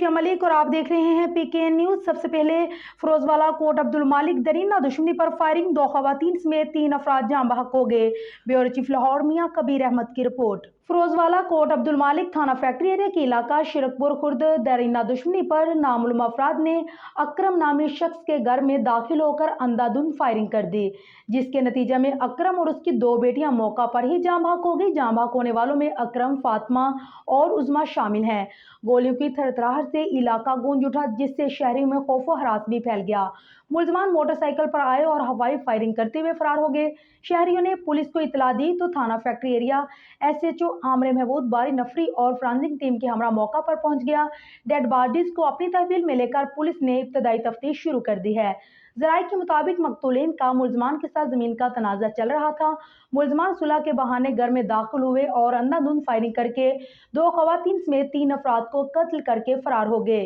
खुशिया मलिक और आप देख रहे हैं पीकेएन न्यूज। सबसे पहले फिरोजवाला कोट अब्दुल मालिक दरीना दुश्मनी पर फायरिंग, 2 खवातीन समेत 3 अफराद जाँ बहक हो गए। ब्यूरो चीफ लाहौर मियां कबीर अहमद की रिपोर्ट। फिरोजवाला कोट अब्दुल मालिक थाना फैक्ट्री एरिया के इलाका शिरकपुर खुर्द दरीना दुश्मनी पर नामालूम अफराद ने अकरम नामी शख्स के घर में दाखिल होकर अंधाधुंध फायरिंग कर दी, जिसके नतीजे में अकरम और उसकी 2 बेटियां मौका पर ही जाँ बहक हो गई। जाँ बहक होने वालों में अकरम, फातिमा और उज़मा शामिल हैं। गोलियों की थरथराहट से इलाका गूंज उठा, जिससे शहरियों में खौफ व हरास भी फैल गया। मुलजमान मोटरसाइकिल पर आए और हवाई फायरिंग करते हुए फरार हो गए। शहरियों ने पुलिस को इतला दी तो थाना factory area SHO Amre Mahmood बारी नफरी और फ्रांसिंग टीम के हमरा मौका पर पहुंच गया। डेड बॉडीज को अपनी तहवील में लेकर पुलिस ने इब्तदाई तफ्तीश शुरू कर दी है। ज़राए के मुताबिक मकतूलीन का मुलजमान के साथ जमीन का तनाज़ा चल रहा था। मुलजमान सुलह के बहाने घर में दाखिल हुए और अंधाधुंध फायरिंग करके 2 खवातीन समेत 3 अफराद को कत्ल करके फरार हो गए।